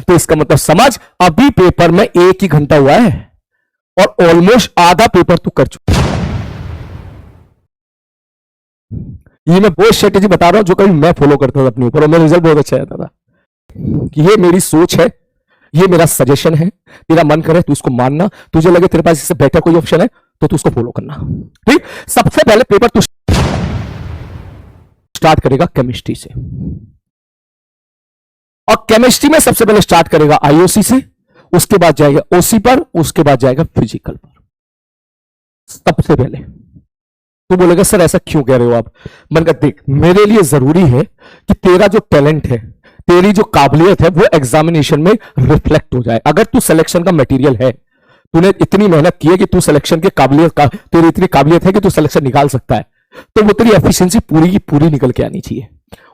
तो इसका मतलब समझ, अभी पेपर में 1 ही घंटा हुआ है और ऑलमोस्ट आधा पेपर तू कर चुका। ये मैं वो स्ट्रेटेजी बता रहा हूं जो कभी मैं फॉलो करता था अपने ऊपर और मेरा रिजल्ट बहुत अच्छा आता था। ये मेरी सोच है, ये मेरा सजेशन है, तेरा मन करे तू इसको मानना, तुझे लगे तेरे पास इससे बेटर कोई ऑप्शन है तो तू उसको फॉलो करना। ठीक, सबसे पहले पेपर तू स्टार्ट करेगा केमिस्ट्री से, और केमिस्ट्री में सबसे पहले स्टार्ट करेगा आईओसी से, उसके बाद जाएगा ओसी पर, उसके बाद जाएगा फिजिकल पर। सबसे पहले तू बोलेगा सर ऐसा क्यों कह रहे हो आप? मन कर देख, मेरे लिए जरूरी है कि तेरा जो टैलेंट है, तेरी जो काबिलियत है वो एग्जामिनेशन में रिफ्लेक्ट हो जाए। अगर तू सिलेक्शन का मटेरियल है, तूने इतनी मेहनत की है कि तू सिलेक्शन के काबिलियत का, तेरी इतनी काबिलियत है कि तू सिलेक्शन निकाल सकता है, तो वो तेरी एफिशिएंसी पूरी की पूरी निकल के आनी चाहिए।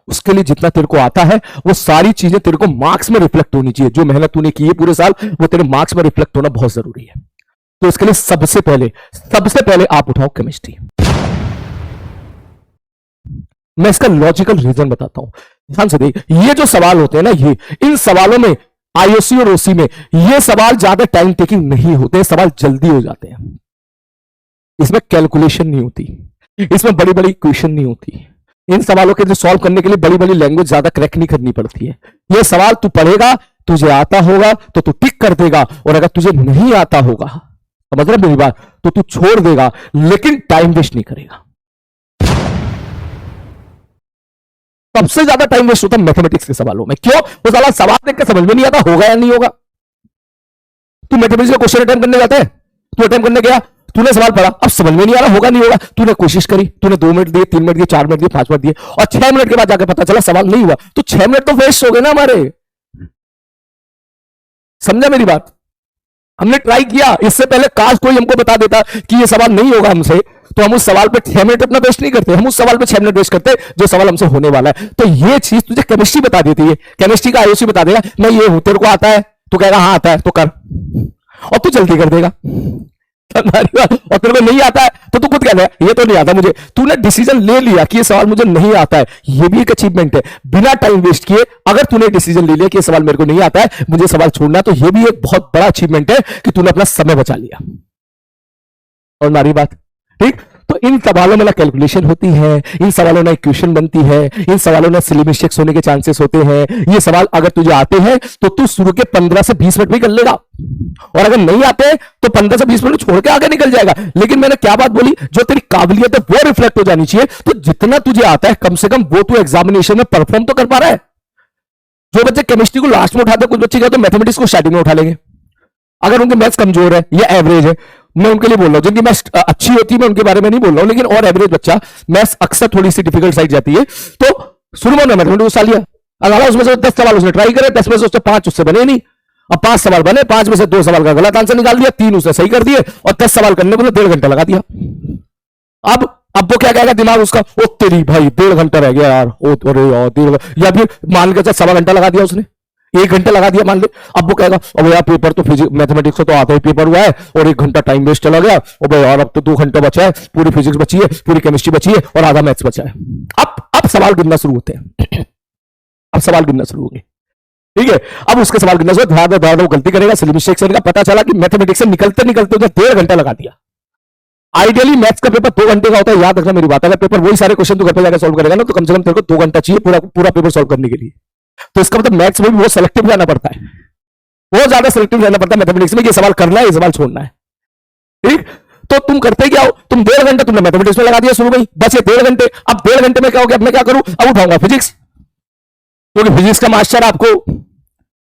उसके लिए जितना तेरे को आता है वो सारी चीजें तेरे को मार्क्स में रिफ्लेक्ट होनी चाहिए। जो मेहनत तूने की है पूरे साल वो तेरे मार्क्स में रिफ्लेक्ट होना बहुत जरूरी है। तो इसके लिए सबसे पहले आप उठाओ केमिस्ट्री। मैं इसका लॉजिकल रीजन बताता हूं, ध्यान से देख। ये जो सवाल होते हैं ना, ये इन सवालों में आईओसी और ओसी में ये सवाल ज्यादा टाइम टेकिंग नहीं होते, सवाल जल्दी हो जाते हैं। इसमें कैलकुलेशन नहीं होती, इसमें बड़ी बड़ी इक्वेशन नहीं होती। इन सवालों के जो सॉल्व करने के लिए बड़ी बड़ी लैंग्वेज ज्यादा क्रैक नहीं करनी पड़ती है। ये सवाल तू पढ़ेगा, तुझे आता होगा तो तू टिक कर देगा, और अगर तुझे नहीं आता होगा, समझ रहे मेरी बात, तो तू छोड़ देगा, लेकिन टाइम वेस्ट नहीं करेगा। सबसे ज्यादा टाइम वेस्ट होता है मैथमेटिक्स के सवालों में। क्यों? वो साला सवाल देख के समझ में नहीं आता होगा या नहीं होगा। तू मैथमेटिक्स का क्वेश्चन अटेम्प्ट करने जाता है, तू अटेम्प्ट करने गया, तूने सवाल पढ़ा, अब समझ में नहीं आ रहा होगा नहीं होगा, तूने कोशिश करी, तूने 2 मिनट दिए, 3 मिनट दिए, 4 मिनट दिए, 5 मिनट दिए, और 6 मिनट के बाद जाकर पता चला सवाल नहीं हुआ, तो 6 मिनट तो वेस्ट हो गए ना हमारे। समझा मेरी बात? हमने ट्राई किया, इससे पहले काश कोई हमको बता देता कि ये सवाल नहीं होगा हमसे, तो हम उस सवाल पे 6 मिनट अपना वेस्ट नहीं करते, हम उस सवाल पे 6 मिनट वेस्ट करते जो सवाल हमसे होने वाला है। तो ये चीज तुझे केमिस्ट्री बता देती है, केमिस्ट्री का आईओसी बता देगा मैं ये हूं, तेरे को आता है, तू कहेगा हाँ आता है तो कर, और तू जल्दी कर देगा। और तेरे को नहीं आता है तो तू खुद कह रहा ये तो नहीं आता मुझे, तूने डिसीजन ले लिया कि ये सवाल मुझे नहीं आता है। ये भी एक अचीवमेंट है, बिना टाइम वेस्ट किए अगर तूने डिसीजन ले लिया कि ये सवाल मेरे को नहीं आता है, मुझे सवाल छोड़ना, तो ये भी एक बहुत बड़ा अचीवमेंट है कि तूने अपना समय बचा लिया। और हमारी बात ठीक। तो इन सवालों में ना कैलकुलेशन होती है, इन सवालों में इक्वेशन बनती है, इन सवालों में सिली मिस्टेक्स होने के चांसेस होते हैं। ये सवाल अगर तुझे आते हैं तो तू शुरू के 15 से 20 मिनट भी कर लेगा, और अगर नहीं आते तो 15 से 20 मिनट छोड़ के आगे निकल जाएगा। लेकिन मैंने क्या बात बोली, जो तेरी काबिलियत है वो रिफ्लेक्ट हो जानी चाहिए। तो जितना तुझे आता है कम से कम वो तू एग्जामिनेशन में परफॉर्म तो कर पा रहा है। जो बच्चे केमिस्ट्री को लास्ट में उठाते हैं, कुछ बच्चे क्या तो मैथमेटिक्स को स्टार्टिंग में उठा लेंगे। अगर उनके मैथ्स कमजोर है या एवरेज है, मैं उनके लिए बोल रहा हूं, जिनकी मैथ्स अच्छी होती है मैं उनके बारे में नहीं बोल रहा हूं, लेकिन और एवरेज बच्चा मैथ्स अक्सर थोड़ी सी डिफिकल्ट साइड जाती है, तो शुरू में मैथमेटिक्स उठा लिया, अगर उसमें से 10 सवाल उसने ट्राई करे, 10 में से उससे 5 उससे बने नहीं, अब 5 सवाल बने, 5 में से 2 सवाल का गलत आंसर निकाल दिया, 3 उसने सही कर दिए, और 10 सवाल करने को 1.5 घंटा लगा दिया। अब वो क्या कहेगा दिमाग उसका, ओ तेरी भाई 1.5 घंटा रह गया यार, ओ अरे यार, या फिर मान के चल 1.25 घंटा लगा दिया उसने, 1 घंटा लगा दिया मान ले। अब वो कहेगा अब यार पेपर तो फिजिक्स मैथमेटिक्स का तो आता ही पेपर हुआ है, और 1 घंटा टाइम वेस्ट चला गया, और भाई यार अब तो 2 घंटा बचा है, पूरी फिजिक्स बची है, पूरी केमिस्ट्री बची है, और आधा मैथ्स बचा है। अब सवाल गिनना शुरू होते हैं, अब सवाल गिनना शुरू होंगे, ठीक है। अब उसके सवाल गिनना शुरू, धड़ा वो गलती करेगा, सिली मिस्टेक्स करेगा, पता चला कि मैथमेटिक्स से निकलते निकलते 1.5 घंटा लगा दिया। आइडियली मैथ्स का पेपर 2 घंटे का होता है, याद रखना मेरी बात। अगर पेपर वही सारे क्वेश्चन तो घर पे जाकर सॉल्व करेगा ना, तो कम से कम तेरे को 2 घंटा चाहिए पूरा पेपर सॉल्व करने के लिए। तो इसका मतलब मैथ्स में भी बहुत सेलेक्टिव रहना पड़ता है, बहुत ज्यादा सेलेक्टिव रहना पड़ता है मैथमेटिक्स में, ये सवाल करना है, ये सवाल छोड़ना है, ठीक। तो तुम करते क्या हो, तुम 1.5 घंटा तुमने मैथमेटिक्स में लगा दिया शुरू में, बचे 1.5 घंटे। अब 1.5 घंटे में क्या हो गया, अब मैं क्या करूं, अब उठाऊंगा फिजिक्स, क्योंकि फिजिक्स का मास्टर आपको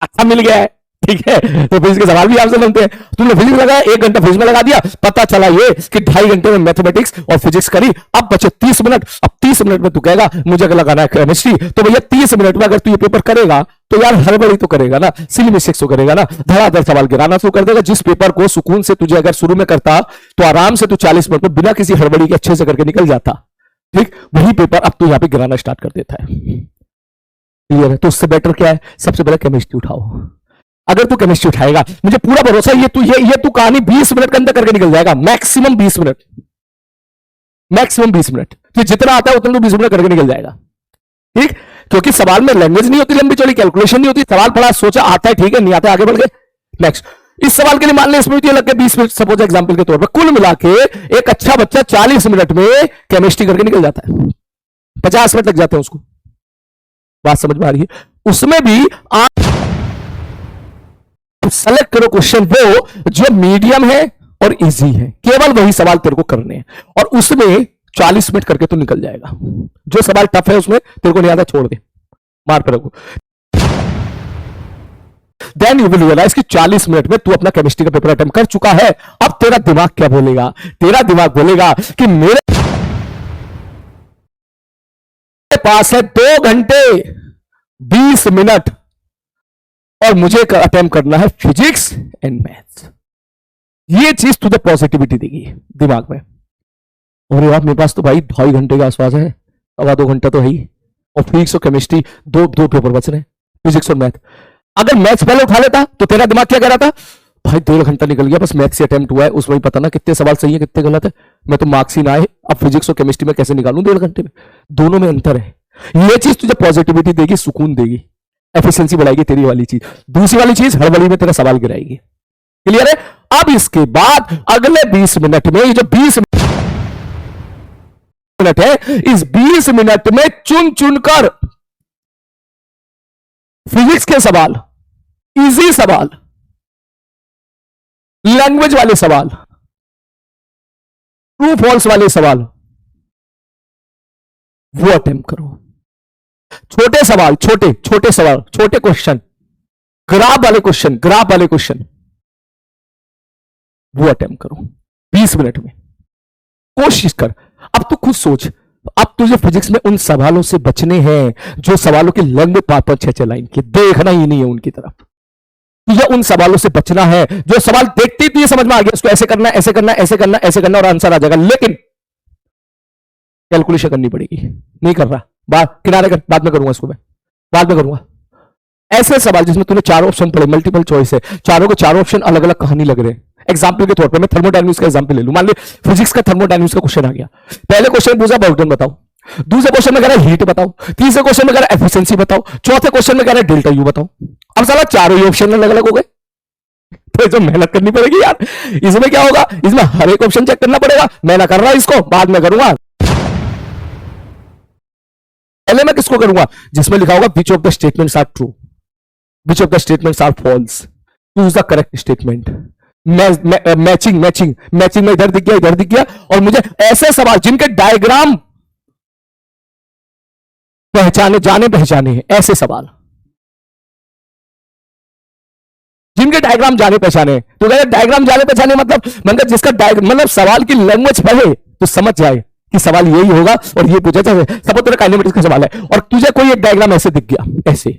अच्छा मिल गया है, ठीक है, तो फिजिक्स के सवाल भी आपसे बनते हैं। तुमने फिजिक्स लगाया, 1 घंटा फिजिक्स में लगा दिया, पता चला ये कि 2.5 घंटे में मैथमेटिक्स और फिजिक्स करी, अब बचे 30 मिनट। अब 30 मिनट में तू कहेगा मुझे अगर लगाना है केमिस्ट्री, तो भैया 30 मिनट में अगर तू ये पेपर करेगा तो यार हड़बड़ी तो करेगा ना, सिली मिस्टेक्स तो करेगा ना, धड़ाधड़ सवाल गिराना शुरू कर देगा। जिस पेपर को सुकून से तुझे अगर शुरू में करता तो आराम से तू 40 मिनट में बिना किसी हड़बड़ी के अच्छे से करके निकल जाता, ठीक। वही पेपर अब तू यहां पे गिराना स्टार्ट कर देता है, क्लियर है। तो उससे बेटर क्या है, सबसे पहले केमिस्ट्री उठाओ। अगर तू केमिस्ट्री उठाएगा, मुझे पूरा भरोसा है, ये तू कहानी 20 मिनट के अंदर करके निकल जाएगा, मैक्सिमम 20 मिनट, मैक्सिमम 20 मिनट, तो जितना आता है उतना तू 20 मिनट करके निकल जाएगा, ठीक। क्योंकि सवाल में लैंग्वेज नहीं होती लंबी चौड़ी, कैलकुलेशन नहीं होती, सवाल पढ़ा सोचा आता है ठीक है, नहीं आता है आगे बढ़ गए नेक्स्ट। इस सवाल के लिए मान लें इसमें भी लग गए 20 मिनट सपोज एग्जांपल के तौर पर, कुल मिला के एक अच्छा बच्चा 40 मिनट में केमिस्ट्री करके निकल जाता है, 50 मिनट लग जाते हैं उसको। बात समझ में आ रही है? उसमें भी आप सेलेक्ट करो क्वेश्चन वो जो मीडियम है और इजी है, केवल वही सवाल तेरे को करने हैं और उसमें 40 मिनट करके तो निकल जाएगा। जो सवाल टफ है उसमें तेरे को नहीं आता छोड़ दे, मार पर रखो। देन यू विल रियलाइज कि 40 मिनट में तू अपना केमिस्ट्री का पेपर अटेम्प्ट कर चुका है। अब तेरा दिमाग क्या बोलेगा? तेरा दिमाग बोलेगा कि मेरे पास है 2 घंटे 20 मिनट और मुझे अटेम्प्ट करना है फिजिक्स एंड मैथ्स। ये चीज तुझे पॉजिटिविटी देगी दिमाग में। और यार मेरे पास तो भाई 2.5 घंटे के आसपास है, 2.25 घंटा तो है ही, और फिजिक्स और केमिस्ट्री दो पेपर बच रहे हैं, फिजिक्स और मैथ। अगर मैथ्स पहले उठा लेता तो तेरा दिमाग क्या कह रहा था? भाई 2 घंटा निकल गया, बस मैथ्स से अटेम्प्ट हुआ है, उसमें ही पता ना कितने सवाल सही है कितने गलत है, मैं तो मार्क्स ही ना आए, अब फिजिक्स और केमिस्ट्री में कैसे निकालूं 1.5 घंटे में? दोनों में अंतर है। ये चीज तुझे पॉजिटिविटी देगी, सुकून देगी, एफिशिएंसी बढ़ाएगी तेरी वाली चीज। दूसरी वाली चीज हड़बड़ी में तेरा सवाल गिराएगी। क्लियर है? अब इसके बाद अगले 20 मिनट में, ये जो 20 मिनट है, इस 20 मिनट में चुन चुनकर फिजिक्स के सवाल, इजी सवाल, लैंग्वेज वाले सवाल, ट्रू फॉल्स वाले सवाल, वो अटेम्प्ट करो। छोटे सवाल, छोटे सवाल, छोटे क्वेश्चन, ग्राफ वाले क्वेश्चन वो अटेम्प्ट करो 20 मिनट में। कोशिश कर। अब तू खुद सोच, अब तुझे फिजिक्स में उन सवालों से बचने हैं जो सवालों की लंबे 5-5, 6-6 लाइन के, देखना ही नहीं है उनकी तरफ। तुझे उन सवालों से बचना है जो सवाल देखते ही तुझे समझ में आ गया उसको ऐसे करना, ऐसे करना, ऐसे करना, ऐसे करना और आंसर आ जाएगा, लेकिन कैलकुलेशन करनी पड़ेगी। नहीं कर रहा, बात किनारे कर, बाद में करूंगा इसको, मैं बाद में करूंगा। ऐसे सवाल जिसमें तूने 4 ऑप्शन पढ़े, मल्टीपल चॉइस है, चारों को 4 ऑप्शन अलग अलग कहानी लग रहे हैं। एग्जाम्पल के तौर पर मैं थर्मोडायनामिक्स का एग्जाम्पल ले लूं। मान ली फिजिक्स का थर्मोडायनामिक्स का क्वेश्चन आ गया। पहले क्वेश्चन पूछा वर्क बताओ, दूसरे क्वेश्चन में कह रहा है हीट बताओ, तीसरे क्वेश्चन में कह रहा है एफिशिएंसी बताओ, चौथे क्वेश्चन में कह रहा है डेल्टा यू बताओ। अब साला चारों ही ऑप्शन अलग अलग हो गए, तो जो मेहनत करनी पड़ेगी यार। इसमें क्या होगा? इसमें हर एक ऑप्शन चेक करना पड़ेगा। मैं ना कर रहा इसको, बाद में करूंगा। पहले मैं किसको करूंगा? जिसमें लिखा होगा which of the statements are true, which of the statements are false, choose the correct statement. Matching में इधर दिख गया, और मुझे ऐसे सवाल जिनके डायग्राम जाने पहचाने हैं, ऐसे सवाल जिनके डायग्राम जाने पहचाने। तो कहते डायग्राम जाने पहचाने मतलब जिसका मतलब सवाल की लैंग्वेज पढ़े तो समझ जाए कि सवाल यही होगा और ये पूछा जाए। सपोज तेरा काइनेमेटिक्स का सवाल है और तुझे कोई एक डायग्राम ऐसे दिख गया, ऐसे,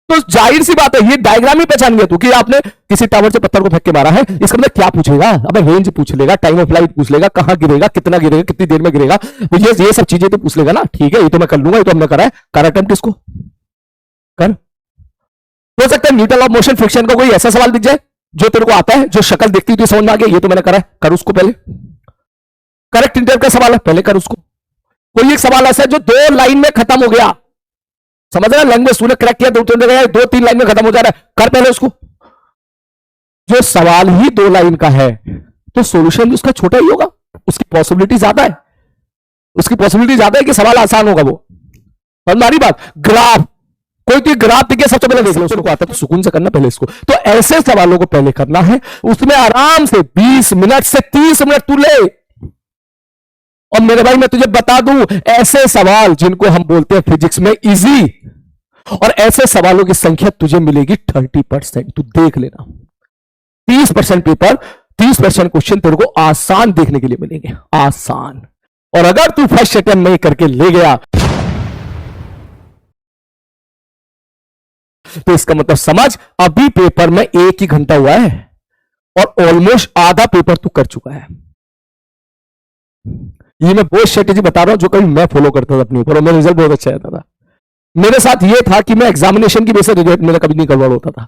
तो जाहिर सी बात है ये डायग्राम ही पहचान गया तू कि आपने किसी टावर से पत्थर को फेंक के मारा है। इसका मतलब क्या पूछेगा? अब रेंज पूछ लेगा, टाइम ऑफ फ्लाइट पूछ लेगा, कहां गिरेगा, कितना गिरेगा, कितनी देर में गिरेगा, ये सब चीजें तो पूछ लेगा ना। ठीक है, ये तो मैं कर लूंगा, ये तो हमने करा है। कर अटेम्प्ट इसको कर। हो सकता है न्यूटन ऑफ मोशन फ्रिक्शन का कोई ऐसा सवाल दिख जाए जो तेरे को आता है, जो शक्ल देखती हुई समझ में आ गया, ये तो मैंने करा है, कर उसको पहले। करेक्ट इंटरवल का सवाल है, पहले कर उसको। कोई एक सवाल ऐसा है जो 2 लाइन में खत्म हो गया, समझ रहा? लैंग्वेज तूने क्रैक किया, 2-3 लाइन में खत्म हो जा रहा है, कर पहले उसको। जो सवाल ही 2 लाइन का है तो सॉल्यूशन भी उसका छोटा ही होगा, उसकी पॉसिबिलिटी ज्यादा है, उसकी पॉसिबिलिटी ज्यादा है कि सवाल आसान होगा। वो हमारी बात। ग्राफ, कोई तो ग्राफ दिखे सबसे पहले देख लो, उसको आता तो सुकून से करना पहले इसको। तो ऐसे सवालों को पहले करना है, उसमें आराम से 20 मिनट से 30 मिनट तू ले। और मेरे भाई मैं तुझे बता दूं, ऐसे सवाल जिनको हम बोलते हैं फिजिक्स में इजी, और ऐसे सवालों की संख्या तुझे मिलेगी 30%। तू देख लेना, 30% पेपर, 30% क्वेश्चन तेरे को आसान देखने के लिए मिलेंगे, आसान। और अगर तू फर्स्ट अटेम्प्ट नहीं करके ले गया तो इसका मतलब समझ, अभी पेपर में 1 ही घंटा हुआ है और ऑलमोस्ट आधा पेपर तू कर चुका है। ये मैं वो स्ट्रेटेजी बता रहा हूं जो कभी मैं फॉलो करता था अपने ऊपर, और मेरा रिजल्ट बहुत अच्छा आता था। मेरे साथ ये था कि मैं एग्जामिनेशन की बेसिस रिजल्ट मेरा कभी नहीं गड़बड़ होता था।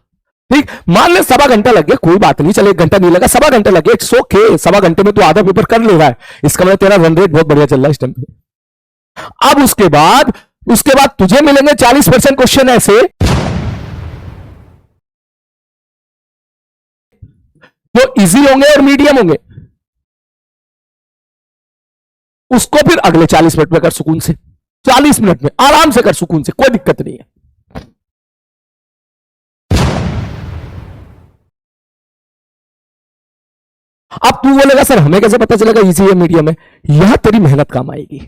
ठीक, मान ले 1.25 घंटा लग गया, कोई बात नहीं, चले 1 घंटा नहीं लगा, 1.25 घंटा लग गया, इट्स ओके। 1.25 घंटे में तू आधा पेपर कर ले रहा है, इसका मतलब तेरा रन रेट बहुत बढ़िया चल रहा है इस टाइम पे। अब उसके बाद तुझे मिलेंगे 40% क्वेश्चन ऐसे जो इजी होंगे और मीडियम होंगे। उसको फिर अगले 40 मिनट में कर सुकून से, 40 मिनट में आराम से कर सुकून से, कोई दिक्कत नहीं है। अब तू बोलेगा सर हमें कैसे पता चलेगा इजी है मीडियम है? यहां तेरी मेहनत काम आएगी,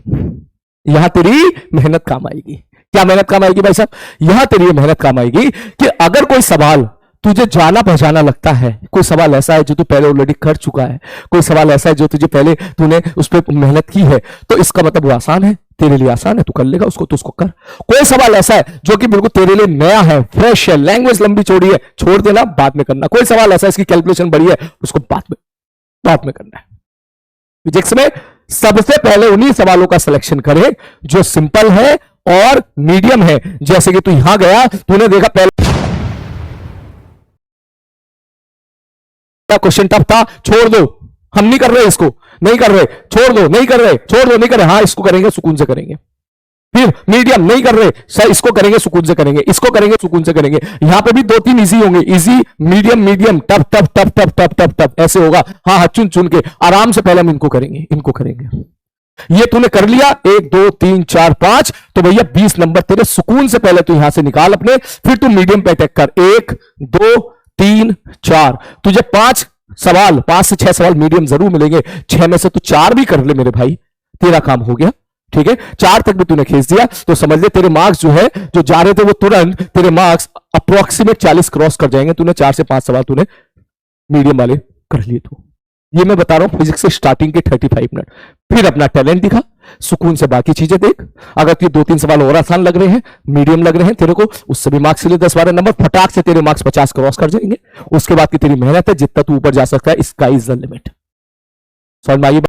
यहां तेरी मेहनत काम आएगी। क्या मेहनत काम आएगी भाई साहब? यहां तेरी मेहनत काम आएगी कि अगर कोई सवाल तुझे जाना पहचाना लगता है, कोई सवाल ऐसा है जो तू पहले ऑलरेडी कर चुका है, कोई सवाल ऐसा है जो तुझे पहले तूने उस पर मेहनत की है, तो इसका मतलब वो आसान है, तेरे लिए आसान है, तू कर लेगा उसको, तो उसको कर। कोई सवाल ऐसा है जो कि बिल्कुल तेरे लिए नया है, फ्रेश है, लैंग्वेज लंबी चौड़ी है, छोड़ देना, बाद में करना। कोई सवाल ऐसा है इसकी कैलकुलेशन बड़ी है, उसको बाद में करना है। फिजिक्स में सबसे पहले उन्हीं सवालों का सिलेक्शन करें जो सिंपल है और मीडियम है। जैसे कि तू यहां गया, तूने देखा पहले क्वेश्चन टफ था, छोड़ दो, हम नहीं कर रहे, इसको नहीं कर रहे, छोड़ दो, नहीं कर रहे, छोड़ दो, नहीं कर रहे, हाँ इसको करेंगे, सुकून से करेंगे। फिर मीडियम नहीं कर रहे सर, इसको करेंगे, सुकून से करेंगे, इसको करेंगे, सुकून से करेंगे। यहां पे भी 2-3 इजी होंगे, easy, medium, medium, tough tough tough tough tough tough tough, ऐसे होगा। हाँ हाँ, चुन चुन के आराम से पहले हम इनको करेंगे, इनको करेंगे। ये तूने कर लिया 1 2 3 4 5, तो भैया 20 नंबर तेरे सुकून से पहले तू यहां से निकाल अपने, फिर तू मीडियम पे अटैक कर। 1 2 3 4, तुझे 5 सवाल, 5 से 6 सवाल मीडियम जरूर मिलेंगे। 6 में से तू 4 भी कर ले मेरे भाई, तेरा काम हो गया। ठीक है, 4 तक भी तूने खींच दिया तो समझ ले तेरे मार्क्स जो है, जो जा रहे थे वो तुरंत तेरे मार्क्स अप्रोक्सीमेट 40 क्रॉस कर जाएंगे। तूने 4 से 5 सवाल तूने मीडियम वाले कर लिए। तो ये मैं बता रहा हूं फिजिक्स से स्टार्टिंग के 35 मिनट, फिर अपना टैलेंट दिखा, सुकून से बाकी चीजें देख। अगर तुझे 2-3 सवाल और आसान लग रहे हैं, मीडियम लग रहे हैं तेरे को, उससे भी मार्क्स ले 10-12 नंबर, फटाक से तेरे मार्क्स 50 क्रॉस कर जाएंगे। उसके बाद की तेरी मेहनत है, जितना तू ऊपर जा सकता है, स्काई इज द लिमिट। समझ में आई?